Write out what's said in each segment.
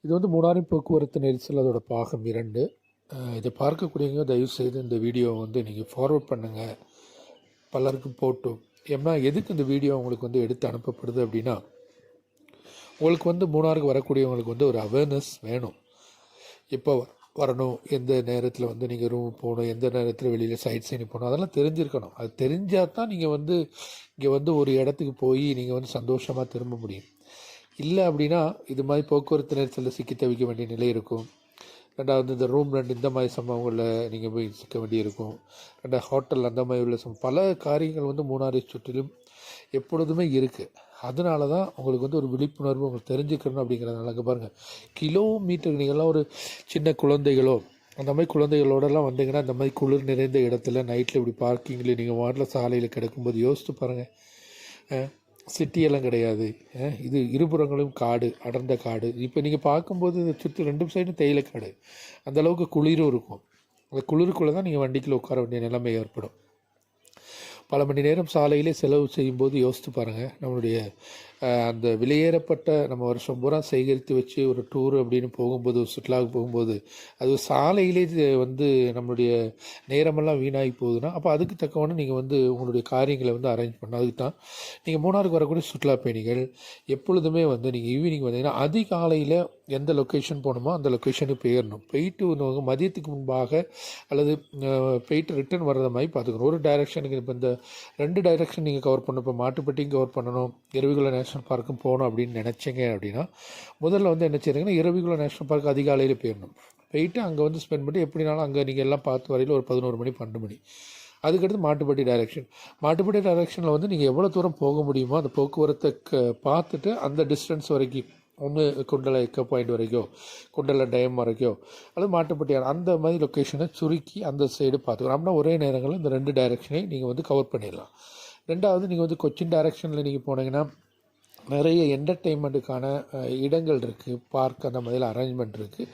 இது வந்து மூணாரின் போக்குவரத்து நெரிசல் அதோட பாகம் 2. இதை பார்க்கக்கூடியவங்க தயவுசெய்து இந்த வீடியோவை வந்து நீங்கள் ஃபார்வர்ட் பண்ணுங்கள், பலருக்கும் போட்டும். ஏன்னா எதுக்கு இந்த வீடியோ உங்களுக்கு வந்து எடுத்து அனுப்பப்படுது அப்படின்னா, உங்களுக்கு வந்து மூணாருக்கு வரக்கூடியவங்களுக்கு வந்து ஒரு அவேர்னஸ் வேணும். எப்போ வரணும், எந்த நேரத்தில் வந்து நீங்கள் ரூம் போகணும், எந்த நேரத்தில் வெளியில் சைட் சீனிங் போகணும், அதெல்லாம் தெரிஞ்சிருக்கணும். அது தெரிஞ்சால் தான் நீங்கள் வந்து இங்கே வந்து ஒரு இடத்துக்கு போய் நீங்கள் வந்து சந்தோஷமாக திரும்ப முடியும். இல்லை அப்படின்னா இது மாதிரி போக்குவரத்து நெரிசலில் சிக்கி தவிக்க வேண்டிய நிலை இருக்கும். ரெண்டாவது இந்த ரூம் ரெண்ட் இந்த மாதிரி சம்பவங்களில் நீங்கள் போய் சிக்க வேண்டியிருக்கும். ரெண்டாவது ஹோட்டல் அந்த மாதிரி உள்ள பல காரியங்கள் வந்து மூணாரை சுற்றிலும் எப்பொழுதுமே இருக்குது. அதனால தான் உங்களுக்கு வந்து ஒரு விழிப்புணர்வு உங்களுக்கு தெரிஞ்சுக்கணும் அப்படிங்கிறதுனால. அங்கே பாருங்கள், கிலோமீட்டருக்கு நீங்கள்லாம் ஒரு சின்ன குழந்தைகளோ அந்த மாதிரி குழந்தைகளோடலாம் வந்தீங்கன்னா இந்த மாதிரி குளிர் நிறைந்த இடத்துல நைட்டில் இப்படி பார்க்கிங்கில் நீங்கள் வாட்டில் சாலையில் கிடக்கும்போது யோசித்து பாருங்கள். சிட்டியெல்லாம் கிடையாது, இது இருபுறங்களும் காடு, அடர்ந்த காடு. இப்போ நீங்கள் பார்க்கும்போது சுற்றி 2 சைடும் தேயிலை காடு, அந்தளவுக்கு குளிரும் இருக்கும். அந்த குளிருக்குள்ளே தான் நீங்கள் வண்டிக்குள்ளே உட்கார வேண்டிய நிலைமை ஏற்படும். பல மணி நேரம் சாலையிலே செலவு செய்யும்போது யோசித்து பாருங்கள், நம்மளுடைய அந்த வெளியேறப்பட்ட நம்ம வருஷம் பூரா சேகரித்து வச்சு ஒரு டூர் அப்படின்னு போகும்போது, ஒரு சுற்றுலாவுக்கு போகும்போது, அது சாலையிலே வந்து நம்மளுடைய நேரமெல்லாம் வீணாகி போகுதுன்னா, அப்போ அதுக்கு தக்கவன நீங்கள் வந்து உங்களுடைய காரியங்களை வந்து அரேஞ்ச் பண்ணணும். அதுக்கு தான் நீங்கள் மூணாருக்கு வரக்கூடிய சுற்றுலா பயணிகள் எப்பொழுதுமே வந்து நீங்கள் ஈவினிங் வந்தீங்கன்னா அதிகாலையில் எந்த லொக்கேஷன் போகணுமோ அந்த லொக்கேஷனுக்கு போயிடணும். போயிட்டு மதியத்துக்கு முன்பாக அல்லது போயிட்டு ரிட்டர்ன் வர்ற மாதிரி பார்த்துக்கணும். ஒரு டைரெக்ஷனுக்கு இப்போ இந்த 2 டைரெக்ஷன் நீங்கள் கவர் பண்ணணும். இப்போ மாட்டுப்பட்டியும் கவர் பண்ணணும், இரவிகுளா நேஷ்னல் பார்க்கும் போகணும் அப்படின்னு நினச்சிங்க அப்படின்னா, முதல்ல வந்து என்ன செய்யுங்கன்னா, இரவிகுளா நேஷ்னல் பார்க் அதிகாலையில் போயிடணும். போயிட்டு அங்கே வந்து ஸ்பெண்ட் பண்ணி எப்படினாலும் அங்கே நீங்கள் எல்லாம் பார்த்து வரையில் ஒரு 11 மணி 12 மணி. அதுக்கடுத்து மாட்டுப்பட்டி டைரெக்ஷனில் வந்து நீங்கள் எவ்வளோ தூரம் போக முடியுமோ அந்த போக்குவரத்தை பார்த்துட்டு அந்த டிஸ்டன்ஸ் வரைக்கும், ஒன்று குண்டலை எக்கோ பாயிண்ட் வரைக்கோ, குண்டலை டேம் வரைக்கோ, அல்லது மாட்டுப்பட்டியான அந்த மாதிரி லொக்கேஷனை சுருக்கி அந்த சைடு பார்த்துக்கணும். அப்படின்னா ஒரே நேரங்களில் இந்த 2 டைரெக்ஷனையும் நீங்கள் வந்து கவர் பண்ணிடலாம். ரெண்டாவது, நீங்கள் வந்து கொச்சின் டைரெக்ஷனில் நீங்கள் போனீங்கன்னா நிறைய என்டர்டெயின்மெண்ட்டுக்கான இடங்கள் இருக்குது, பார்க் அந்த மாதிரிலாம் அரேஞ்ச்மெண்ட் இருக்குது,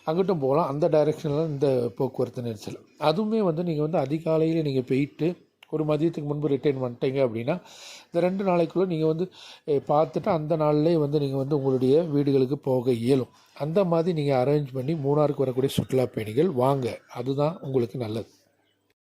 அங்கிட்டும் போகலாம். அந்த டைரெக்ஷனில் இந்த போக்குவரத்து நெரிசல் அதுவுமே வந்து நீங்கள் வந்து அதிகாலையில் நீங்கள் போயிட்டு ஒரு மதியத்துக்கு முன்பு ரிட்டர்ன் பண்ணிட்டீங்க அப்படின்னா இந்த 2 நாளைக்குள்ளே நீங்கள் வந்து பார்த்துட்டு அந்த நாள்லேயே வந்து நீங்கள் வந்து உங்களுடைய வீடுகளுக்கு போக இயலும். அந்த மாதிரி நீங்கள் அரேஞ்ச் பண்ணி மூணாருக்கு வரக்கூடிய சுற்றுலா பயணிகள் வாங்க, அதுதான் உங்களுக்கு நல்லது.